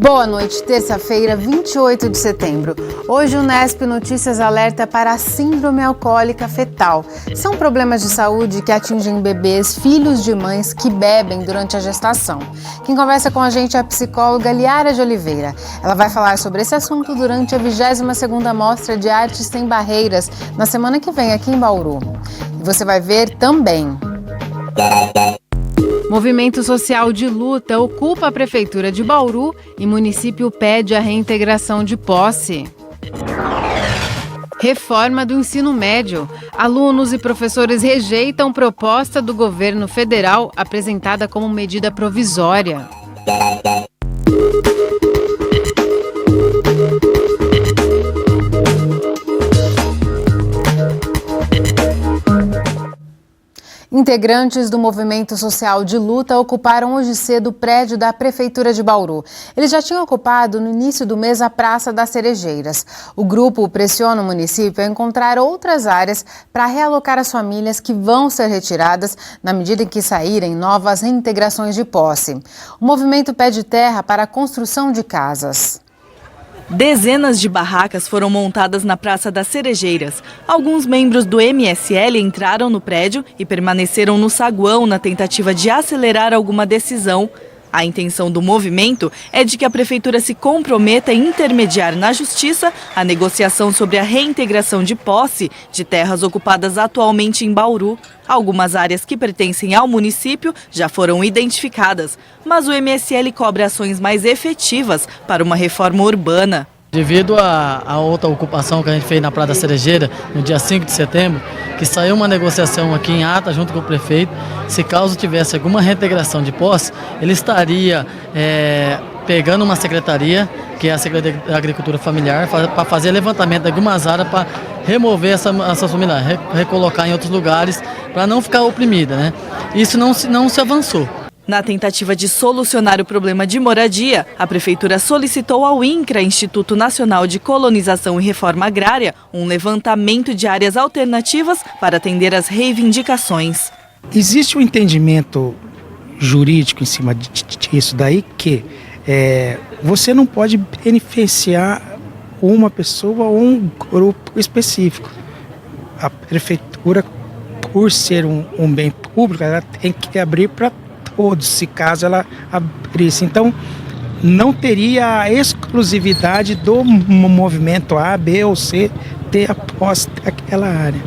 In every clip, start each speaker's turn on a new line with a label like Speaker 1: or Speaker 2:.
Speaker 1: Boa noite, terça-feira, 28 de setembro. Hoje o Unesp Notícias alerta para a síndrome alcoólica fetal. São problemas de saúde que atingem bebês, filhos de mães que bebem durante a gestação. Quem conversa com a gente é a psicóloga Liara de Oliveira. Ela vai falar sobre esse assunto durante a 22ª Mostra de Artes Sem Barreiras, na semana que vem aqui em Bauru. E você vai ver também. Movimento social de luta ocupa a Prefeitura de Bauru e município pede a reintegração de posse. Reforma do ensino médio. Alunos e professores rejeitam proposta do governo federal apresentada como medida provisória. Integrantes do movimento social de luta ocuparam hoje cedo o prédio da Prefeitura de Bauru. Eles já tinham ocupado no início do mês a Praça das Cerejeiras. O grupo pressiona o município a encontrar outras áreas para realocar as famílias que vão ser retiradas na medida em que saírem novas reintegrações de posse. O movimento pede terra para a construção de casas.
Speaker 2: Dezenas de barracas foram montadas na Praça das Cerejeiras. Alguns membros do MSL entraram no prédio e permaneceram no saguão na tentativa de acelerar alguma decisão. A intenção do movimento é de que a Prefeitura se comprometa a intermediar na Justiça a negociação sobre a reintegração de posse de terras ocupadas atualmente em Bauru. Algumas áreas que pertencem ao município já foram identificadas, mas o MSL cobra ações mais efetivas para uma reforma urbana.
Speaker 3: Devido à outra ocupação que a gente fez na Praça da Cerejeira, no dia 5 de setembro, que saiu uma negociação aqui em ata junto com o prefeito, se caso tivesse alguma reintegração de posse, ele estaria pegando uma secretaria, que é a Secretaria da Agricultura Familiar, para fazer levantamento de algumas áreas para remover essas famílias, recolocar em outros lugares, para não ficar oprimida, né? Isso não se avançou.
Speaker 2: Na tentativa de solucionar o problema de moradia, a Prefeitura solicitou ao INCRA, Instituto Nacional de Colonização e Reforma Agrária, um levantamento de áreas alternativas para atender às reivindicações.
Speaker 4: Existe um entendimento jurídico em cima disso daí que você não pode beneficiar uma pessoa ou um grupo específico. A Prefeitura, por ser um bem público, ela tem que abrir para todos, se caso ela abrisse. Então, não teria a exclusividade do movimento A, B ou C ter a posse daquela área.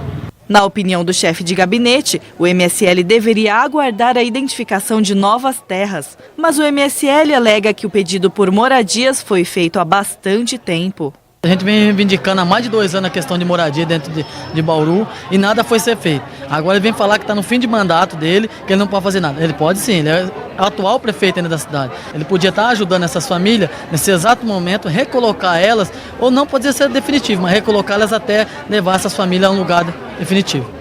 Speaker 2: Na opinião do chefe de gabinete, o MSL deveria aguardar a identificação de novas terras. Mas o MSL alega que o pedido por moradias foi feito há bastante tempo.
Speaker 3: A gente vem reivindicando há mais de 2 anos a questão de moradia dentro de Bauru e nada foi ser feito. Agora ele vem falar que está no fim de mandato dele, que ele não pode fazer nada. Ele pode sim, ele é o atual prefeito ainda da cidade. Ele podia estar ajudando essas famílias, nesse exato momento, recolocar elas, ou não podia ser definitivo, mas recolocá-las até levar essas famílias a um lugar definitivo.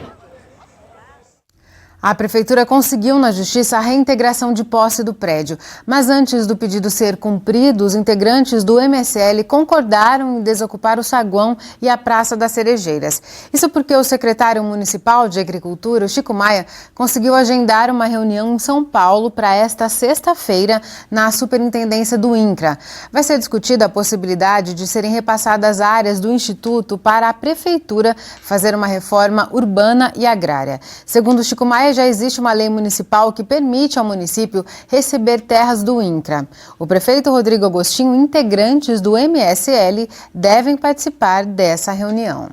Speaker 1: A Prefeitura conseguiu na Justiça a reintegração de posse do prédio, mas antes do pedido ser cumprido, os integrantes do MSL concordaram em desocupar o saguão e a Praça das Cerejeiras. Isso porque o secretário municipal de Agricultura, Chico Maia, conseguiu agendar uma reunião em São Paulo para esta sexta-feira na Superintendência do INCRA. Vai ser discutida a possibilidade de serem repassadas áreas do Instituto para a Prefeitura fazer uma reforma urbana e agrária. Segundo Chico Maia, já existe uma lei municipal que permite ao município receber terras do INCRA. O prefeito Rodrigo Agostinho e integrantes do MSL devem participar dessa reunião.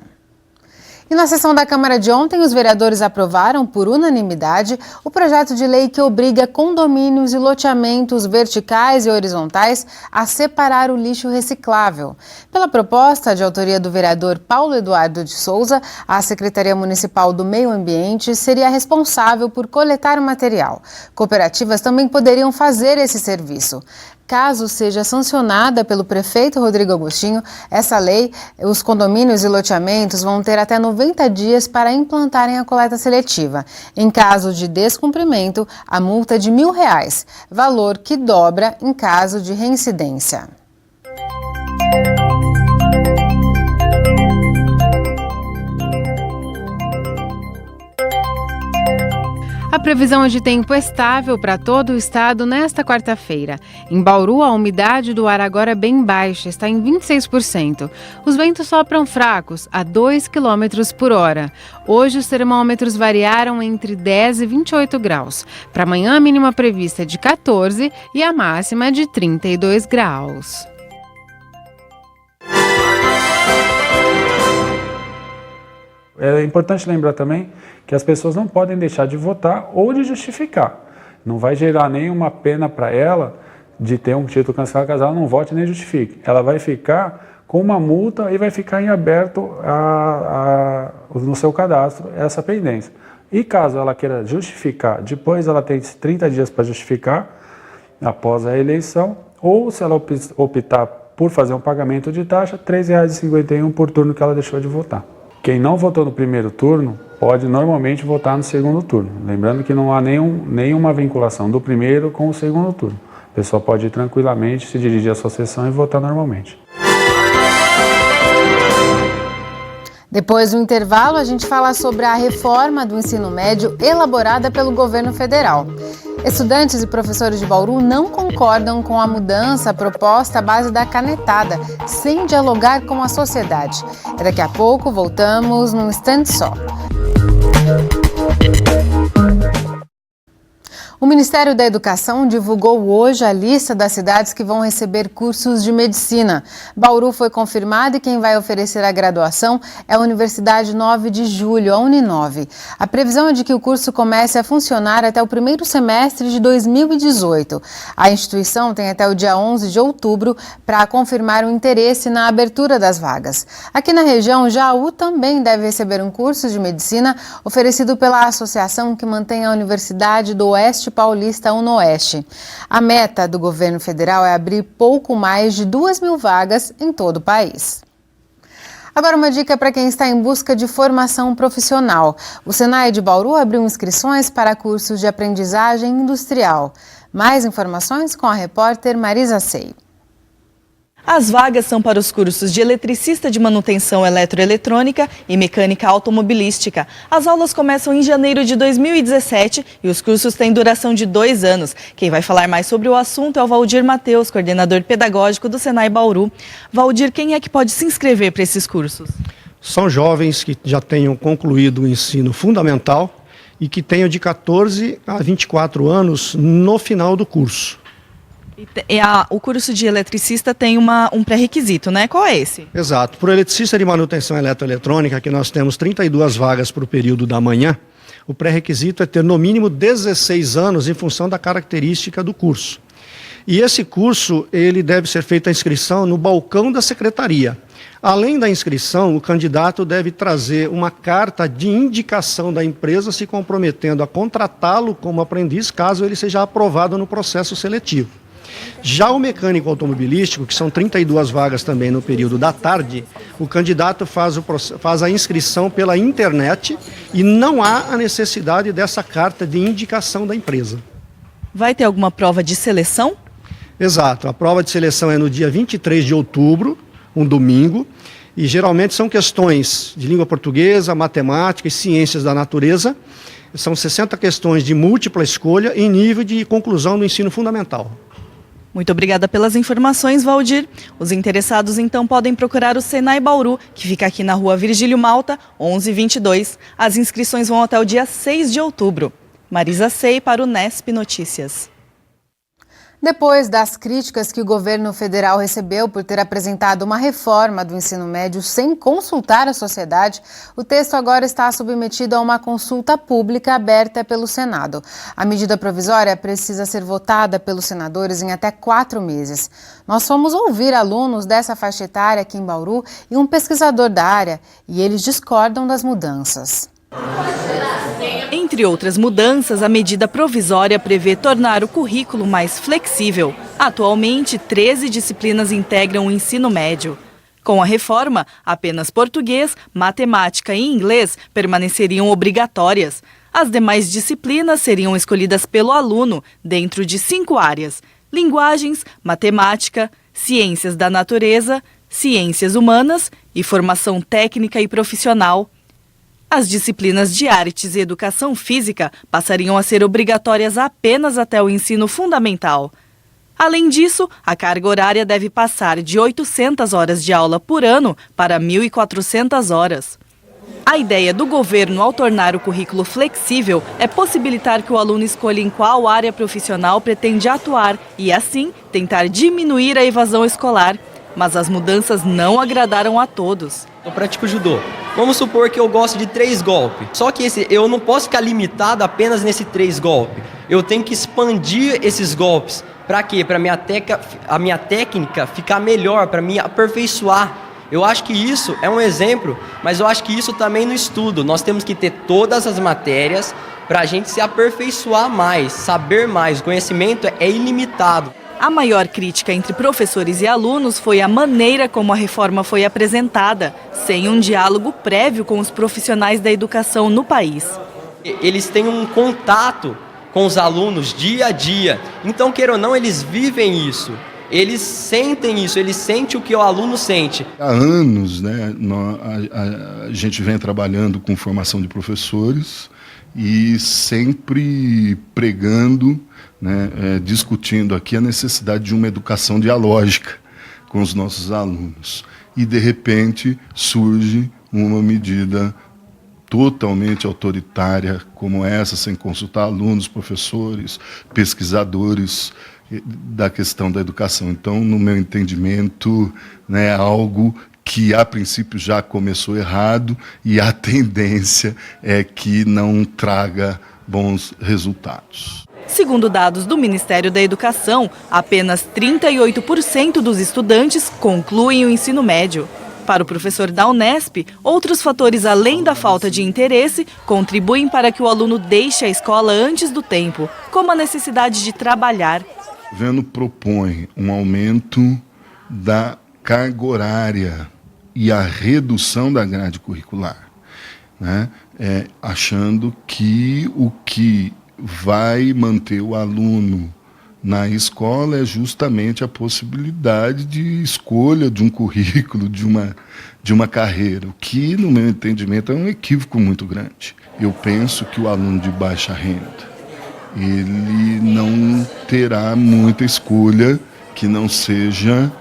Speaker 1: E na sessão da Câmara de ontem, os vereadores aprovaram, por unanimidade, o projeto de lei que obriga condomínios e loteamentos verticais e horizontais a separar o lixo reciclável. Pela proposta de autoria do vereador Paulo Eduardo de Souza, a Secretaria Municipal do Meio Ambiente seria responsável por coletar o material. Cooperativas também poderiam fazer esse serviço. Caso seja sancionada pelo prefeito Rodrigo Agostinho, essa lei, os condomínios e loteamentos vão ter até 90 dias para implantarem a coleta seletiva. Em caso de descumprimento, a multa é de R$1.000, valor que dobra em caso de reincidência. A A previsão é de tempo estável para todo o estado nesta quarta-feira. Em Bauru, a umidade do ar agora é bem baixa, está em 26%. Os ventos sopram fracos, a 2 km por hora. Hoje, os termômetros variaram entre 10 e 28 graus. Para amanhã, a mínima prevista é de 14 e a máxima de 32 graus.
Speaker 5: É importante lembrar também que as pessoas não podem deixar de votar ou de justificar. Não vai gerar nenhuma pena para ela de ter um título cancelado caso ela não vote nem justifique. Ela vai ficar com uma multa e vai ficar em aberto no seu cadastro essa pendência. E caso ela queira justificar, depois ela tem 30 dias para justificar após a eleição, ou se ela optar por fazer um pagamento de taxa, R$ 3,51 por turno que ela deixou de votar. Quem não votou no primeiro turno pode normalmente votar no segundo turno. Lembrando que não há nenhuma vinculação do primeiro com o segundo turno. A pessoa pode ir tranquilamente, se dirigir à sua sessão e votar normalmente.
Speaker 1: Depois do intervalo, a gente fala sobre a reforma do ensino médio elaborada pelo governo federal. Estudantes e professores de Bauru não concordam com a mudança proposta à base da canetada, sem dialogar com a sociedade. Daqui a pouco voltamos num instante só. O Ministério da Educação divulgou hoje a lista das cidades que vão receber cursos de medicina. Bauru foi confirmado e quem vai oferecer a graduação é a Universidade 9 de Julho, a Uninove. A previsão é de que o curso comece a funcionar até o primeiro semestre de 2018. A instituição tem até o dia 11 de outubro para confirmar o interesse na abertura das vagas. Aqui na região, Jaú também deve receber um curso de medicina oferecido pela associação que mantém a Universidade do Oeste Paulista UNOeste. A meta do governo federal é abrir pouco mais de 2.000 vagas em todo o país. Agora uma dica para quem está em busca de formação profissional. O Senai de Bauru abriu inscrições para cursos de aprendizagem industrial. Mais informações com a repórter Marisa Sei.
Speaker 2: As vagas são para os cursos de eletricista de manutenção eletroeletrônica e mecânica automobilística. As aulas começam em janeiro de 2017 e os cursos têm duração de 2 anos. Quem vai falar mais sobre o assunto é o Valdir Mateus, coordenador pedagógico do Senai Bauru. Valdir, quem é que pode se inscrever para esses cursos?
Speaker 6: São jovens que já tenham concluído o ensino fundamental e que tenham de 14 a 24 anos no final do curso.
Speaker 2: O curso de eletricista tem um pré-requisito, né? Qual é esse?
Speaker 6: Exato. Para o eletricista de manutenção eletroeletrônica, que nós temos 32 vagas para o período da manhã, o pré-requisito é ter no mínimo 16 anos em função da característica do curso. E esse curso, ele deve ser feita a inscrição no balcão da secretaria. Além da inscrição, o candidato deve trazer uma carta de indicação da empresa se comprometendo a contratá-lo como aprendiz, caso ele seja aprovado no processo seletivo. Já o mecânico automobilístico, que são 32 vagas também no período da tarde, o candidato faz a inscrição pela internet e não há a necessidade dessa carta de indicação da empresa.
Speaker 2: Vai ter alguma prova de seleção?
Speaker 6: Exato, a prova de seleção é no dia 23 de outubro, um domingo, e geralmente são questões de língua portuguesa, matemática e ciências da natureza. São 60 questões de múltipla escolha em nível de conclusão do ensino fundamental.
Speaker 2: Muito obrigada pelas informações, Valdir. Os interessados, então, podem procurar o Senai Bauru, que fica aqui na rua Virgílio Malta, 1122. As inscrições vão até o dia 6 de outubro. Marisa Sei para o Nesp Notícias.
Speaker 1: Depois das críticas que o governo federal recebeu por ter apresentado uma reforma do ensino médio sem consultar a sociedade, o texto agora está submetido a uma consulta pública aberta pelo Senado. A medida provisória precisa ser votada pelos senadores em até 4 meses. Nós fomos ouvir alunos dessa faixa etária aqui em Bauru e um pesquisador da área, e eles discordam das mudanças.
Speaker 2: Entre outras mudanças, a medida provisória prevê tornar o currículo mais flexível. Atualmente, 13 disciplinas integram o ensino médio. Com a reforma, apenas português, matemática e inglês permaneceriam obrigatórias. As demais disciplinas seriam escolhidas pelo aluno dentro de 5 áreas: linguagens, matemática, ciências da natureza, ciências humanas e formação técnica e profissional. As disciplinas de artes e educação física passariam a ser obrigatórias apenas até o ensino fundamental. Além disso, a carga horária deve passar de 800 horas de aula por ano para 1.400 horas. A ideia do governo ao tornar o currículo flexível é possibilitar que o aluno escolha em qual área profissional pretende atuar e, assim, tentar diminuir a evasão escolar. Mas as mudanças não agradaram a todos.
Speaker 7: Eu pratico judô. Vamos supor que eu gosto de 3 golpes. Só que eu não posso ficar limitado apenas nesse 3 golpes. Eu tenho que expandir esses golpes. Para quê? Para a minha técnica ficar melhor, para me aperfeiçoar. Eu acho que isso é um exemplo, mas eu acho que isso também no estudo. Nós temos que ter todas as matérias para a gente se aperfeiçoar mais, saber mais. O conhecimento é ilimitado.
Speaker 2: A maior crítica entre professores e alunos foi a maneira como a reforma foi apresentada, sem um diálogo prévio com os profissionais da educação no país.
Speaker 7: Eles têm um contato com os alunos dia a dia, então, queira ou não, eles vivem isso. Eles sentem isso, eles sentem o que o aluno sente.
Speaker 8: Há anos, né, a gente vem trabalhando com formação de professores e sempre pregando, né, discutindo aqui a necessidade de uma educação dialógica com os nossos alunos. E, de repente, surge uma medida totalmente autoritária como essa, sem consultar alunos, professores, pesquisadores da questão da educação. Então, no meu entendimento, né, é algo que a princípio já começou errado e a tendência é que não traga bons resultados.
Speaker 2: Segundo dados do Ministério da Educação, apenas 38% dos estudantes concluem o ensino médio. Para o professor da Unesp, outros fatores além da falta de interesse contribuem para que o aluno deixe a escola antes do tempo, como a necessidade de trabalhar.
Speaker 8: O governo propõe um aumento da carga horária e a redução da grade curricular, né? Achando que o que vai manter o aluno na escola é justamente a possibilidade de escolha de um currículo, de uma carreira, o que, no meu entendimento, é um equívoco muito grande. Eu penso que o aluno de baixa renda, ele não terá muita escolha que não seja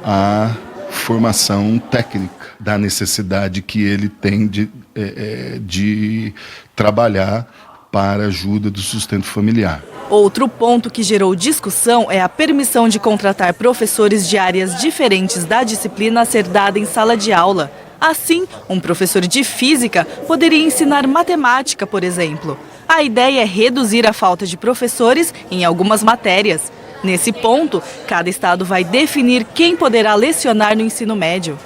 Speaker 8: a formação técnica, da necessidade que ele tem de trabalhar para a ajuda do sustento familiar.
Speaker 2: Outro ponto que gerou discussão é a permissão de contratar professores de áreas diferentes da disciplina a ser dada em sala de aula. Assim, um professor de física poderia ensinar matemática, por exemplo. A ideia é reduzir a falta de professores em algumas matérias. Nesse ponto, cada estado vai definir quem poderá lecionar no ensino médio.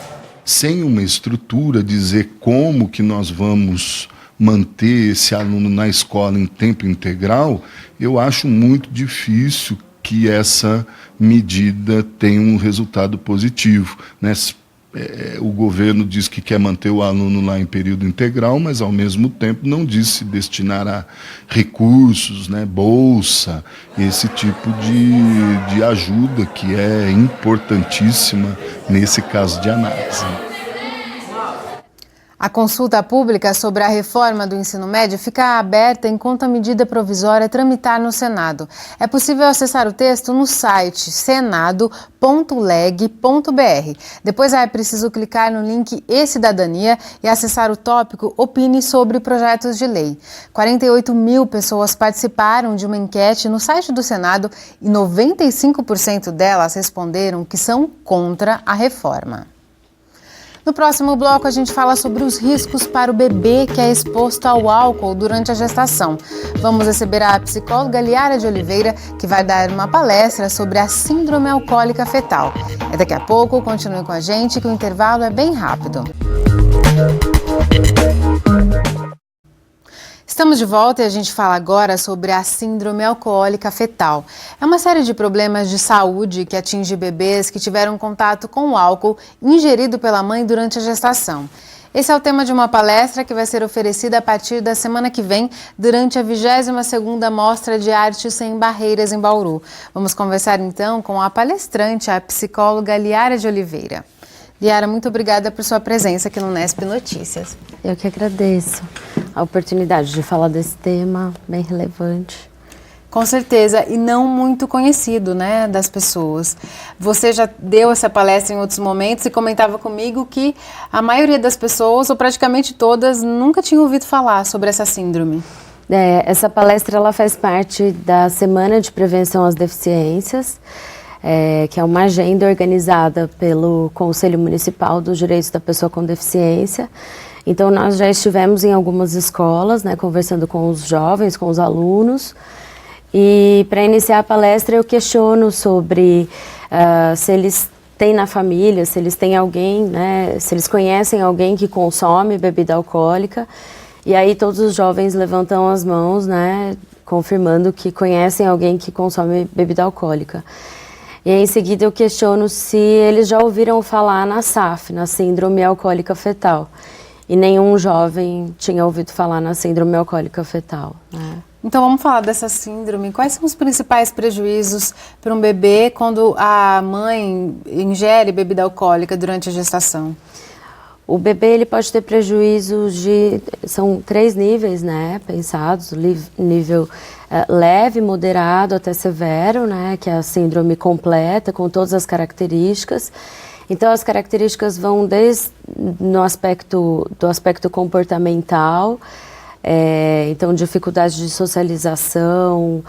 Speaker 8: Sem uma estrutura, dizer como que nós vamos manter esse aluno na escola em tempo integral, eu acho muito difícil que essa medida tenha um resultado positivo, né? O governo diz que quer manter o aluno lá em período integral, mas ao mesmo tempo não diz se destinará recursos, né, bolsa, esse tipo de ajuda que é importantíssima nesse caso de análise.
Speaker 1: A consulta pública sobre a reforma do ensino médio fica aberta enquanto a medida provisória tramitar no Senado. É possível acessar o texto no site senado.leg.br. Depois é preciso clicar no link e-Cidadania e acessar o tópico Opine sobre projetos de lei. 48 mil pessoas participaram de uma enquete no site do Senado e 95% delas responderam que são contra a reforma. No próximo bloco, a gente fala sobre os riscos para o bebê que é exposto ao álcool durante a gestação. Vamos receber a psicóloga Liara de Oliveira, que vai dar uma palestra sobre a síndrome alcoólica fetal. É daqui a pouco, continue com a gente, que o intervalo é bem rápido. Estamos de volta e a gente fala agora sobre a síndrome alcoólica fetal. É uma série de problemas de saúde que atinge bebês que tiveram contato com o álcool ingerido pela mãe durante a gestação. Esse é o tema de uma palestra que vai ser oferecida a partir da semana que vem, durante a 22ª Mostra de Arte Sem Barreiras em Bauru. Vamos conversar então com a palestrante, a psicóloga Liara de Oliveira. Liara, muito obrigada por sua presença aqui no Nesp Notícias.
Speaker 9: Eu que agradeço a oportunidade de falar desse tema bem relevante.
Speaker 1: Com certeza, e não muito conhecido, né, das pessoas. Você já deu essa palestra em outros momentos e comentava comigo que a maioria das pessoas, ou praticamente todas, nunca tinha ouvido falar sobre essa síndrome.
Speaker 9: Essa palestra ela faz parte da Semana de Prevenção às Deficiências, que é uma agenda organizada pelo Conselho Municipal dos Direitos da Pessoa com Deficiência. Então, nós já estivemos em algumas escolas, né, conversando com os jovens, com os alunos. E para iniciar a palestra eu questiono sobre se eles têm na família, se eles têm alguém, né, se eles conhecem alguém que consome bebida alcoólica. E aí todos os jovens levantam as mãos, né, confirmando que conhecem alguém que consome bebida alcoólica. E aí, em seguida eu questiono se eles já ouviram falar na SAF, na Síndrome Alcoólica Fetal. E nenhum jovem tinha ouvido falar na Síndrome Alcoólica Fetal, né?
Speaker 1: Então vamos falar dessa síndrome. Quais são os principais prejuízos para um bebê quando a mãe ingere bebida alcoólica durante a gestação?
Speaker 9: O bebê ele pode ter prejuízos são 3 níveis, né, pensados, nível leve, moderado até severo, né, que é a síndrome completa, com todas as características. Então as características vão desde do aspecto comportamental, então dificuldade de socialização,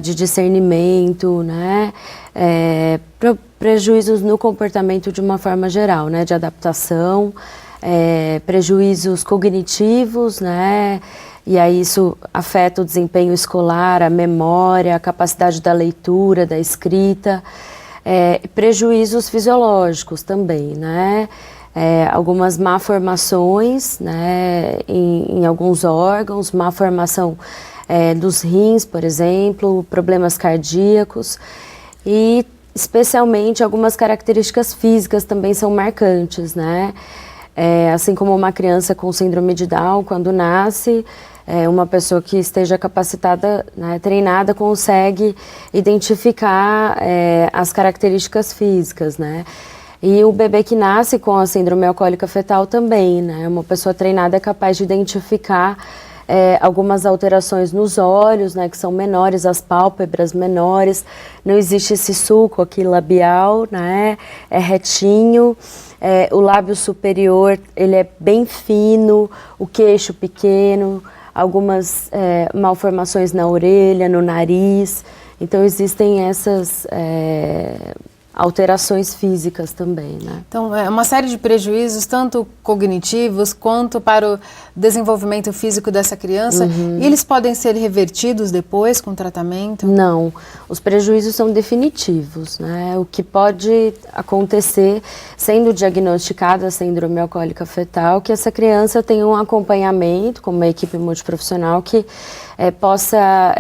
Speaker 9: de discernimento, né, prejuízos no comportamento de uma forma geral, né, de adaptação, prejuízos cognitivos, né, e aí isso afeta o desempenho escolar, a memória, a capacidade da leitura, da escrita, prejuízos fisiológicos também, né, algumas malformações, né, em alguns órgãos, malformação dos rins, por exemplo, problemas cardíacos e especialmente algumas características físicas também são marcantes, né? Assim como uma criança com síndrome de Down, quando nasce, uma pessoa que esteja capacitada, né, treinada, consegue identificar as características físicas, né? E o bebê que nasce com a síndrome alcoólica fetal também, né? Uma pessoa treinada é capaz de identificar algumas alterações nos olhos, né, que são menores, as pálpebras menores, não existe esse sulco aqui labial, né, é retinho, o lábio superior ele é bem fino, o queixo pequeno, algumas malformações na orelha, no nariz, então existem essas alterações físicas também, né?
Speaker 1: Então, é uma série de prejuízos, tanto cognitivos quanto para o desenvolvimento físico dessa criança.
Speaker 9: Uhum.
Speaker 1: E eles podem ser revertidos depois com o tratamento?
Speaker 9: Não, os prejuízos são definitivos, né? O que pode acontecer, sendo diagnosticada a síndrome alcoólica fetal, que essa criança tenha um acompanhamento com uma equipe multiprofissional que possa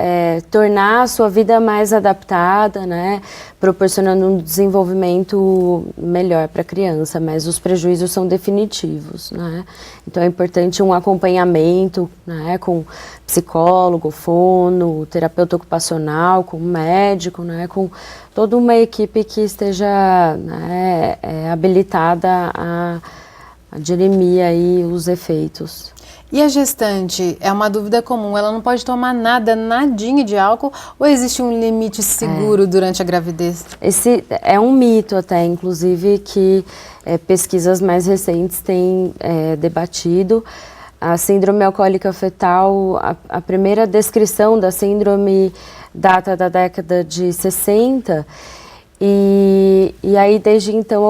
Speaker 9: tornar a sua vida mais adaptada, né? Proporcionando um desenvolvimento melhor para a criança, mas os prejuízos são definitivos, né? Então é importante um acompanhamento, né, com psicólogo, fono, terapeuta ocupacional, com médico, né, com toda uma equipe que esteja, né, habilitada a dirimir aí os efeitos.
Speaker 1: E a gestante, é uma dúvida comum, ela não pode tomar nadinha de álcool ou existe um limite seguro durante a gravidez? Esse
Speaker 9: é um mito até, inclusive, que pesquisas mais recentes têm debatido. A síndrome alcoólica fetal, a primeira descrição da síndrome data da década de 60, e aí desde então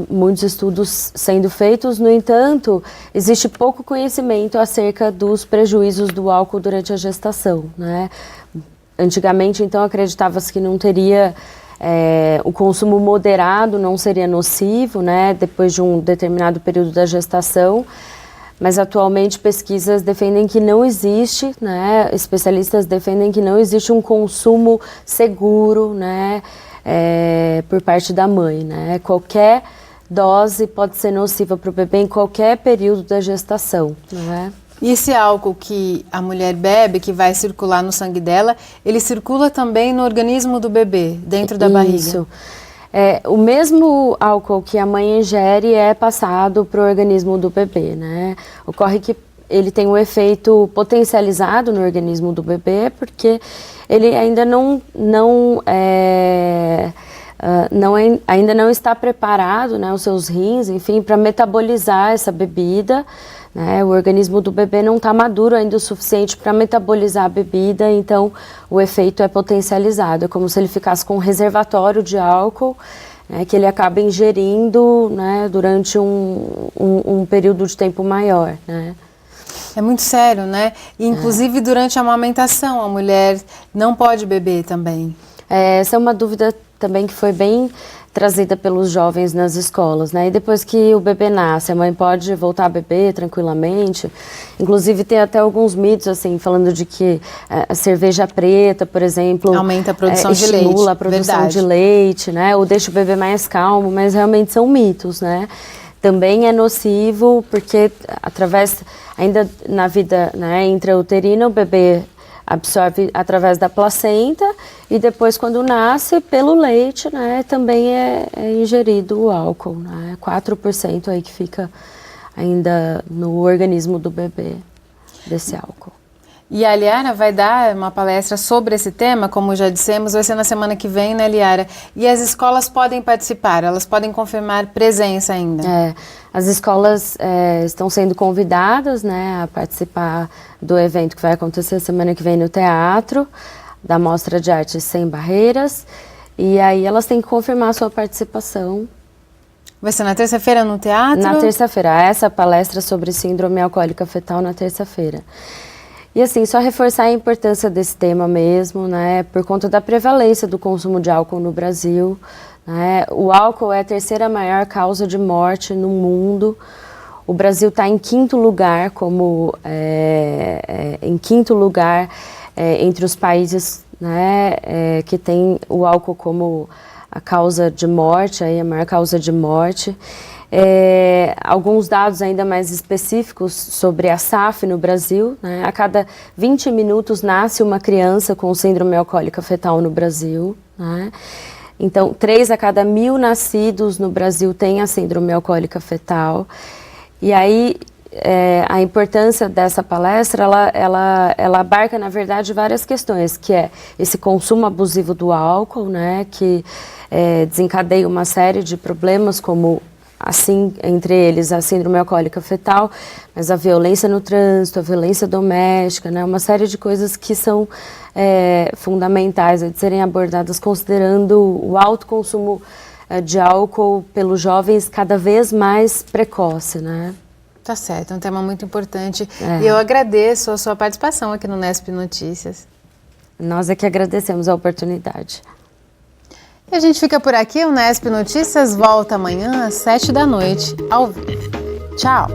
Speaker 9: muitos estudos sendo feitos, no entanto, existe pouco conhecimento acerca dos prejuízos do álcool durante a gestação, né? Antigamente, então, acreditava-se que não teria, o consumo moderado não seria nocivo, né, depois de um determinado período da gestação, mas atualmente pesquisas defendem que não existe, né, especialistas defendem que não existe um consumo seguro, né, por parte da mãe, né? Qualquer dose pode ser nociva para o bebê em qualquer período da gestação, né?
Speaker 1: E esse álcool que a mulher bebe, que vai circular no sangue dela, ele circula também no organismo do bebê, dentro da barriga?
Speaker 9: Isso. O mesmo álcool que a mãe ingere é passado para o organismo do bebê, né? Ocorre que ele tem um efeito potencializado no organismo do bebê, porque ele ainda ainda não está preparado, né, os seus rins, enfim, para metabolizar essa bebida, né? O organismo do bebê não está maduro ainda o suficiente para metabolizar a bebida, então o efeito é potencializado. É como se ele ficasse com um reservatório de álcool, né, que ele acaba ingerindo, né, durante um período de tempo maior, né?
Speaker 1: É muito sério, né? E, inclusive, durante a amamentação, a mulher não pode beber também.
Speaker 9: Essa é uma dúvida também que foi bem trazida pelos jovens nas escolas, né? E depois que o bebê nasce, a mãe pode voltar a beber tranquilamente. Inclusive, tem até alguns mitos, assim, falando de que a cerveja preta, por exemplo,
Speaker 1: aumenta a produção de leite.
Speaker 9: Estimula a produção de leite, né? Ou deixa o bebê mais calmo, mas realmente são mitos, né? Também é nocivo porque ainda na vida, né, intrauterina, o bebê absorve através da placenta e depois, quando nasce, pelo leite, né, também é ingerido o álcool, né? 4% aí que fica ainda no organismo do bebê desse álcool.
Speaker 1: E a Liara vai dar uma palestra sobre esse tema, como já dissemos, vai ser na semana que vem, né, Liara? E as escolas podem participar, elas podem confirmar presença ainda?
Speaker 9: As escolas estão sendo convidadas, né, a participar do evento que vai acontecer semana que vem no teatro, da Mostra de Artes Sem Barreiras, e aí elas têm que confirmar a sua participação.
Speaker 1: Vai ser na terça-feira no teatro?
Speaker 9: Na terça-feira, essa palestra sobre síndrome alcoólica fetal na terça-feira. E assim, só reforçar a importância desse tema mesmo, né, por conta da prevalência do consumo de álcool no Brasil, né? O álcool é a terceira maior causa de morte no mundo. O Brasil está em quinto lugar, entre os países, né, que tem o álcool como a causa de morte, aí a maior causa de morte. Alguns dados ainda mais específicos sobre a SAF no Brasil, né? A cada 20 minutos nasce uma criança com síndrome alcoólica fetal no Brasil, né? Então, 3 a cada 1.000 nascidos no Brasil têm a síndrome alcoólica fetal. E aí, a importância dessa palestra, ela abarca, na verdade, várias questões, que é esse consumo abusivo do álcool, né? Que desencadeia uma série de problemas, como assim, entre eles a síndrome alcoólica fetal, mas a violência no trânsito, a violência doméstica, né, uma série de coisas que são fundamentais de serem abordadas considerando o alto consumo de álcool pelos jovens cada vez mais precoce, né?
Speaker 1: Tá certo, é um tema muito importante. E eu agradeço a sua participação aqui no Nesp Notícias.
Speaker 9: Nós é que agradecemos a oportunidade.
Speaker 1: E a gente fica por aqui, o Nesp Notícias volta amanhã às 7 da noite, ao vivo. Tchau!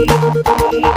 Speaker 10: Thank you.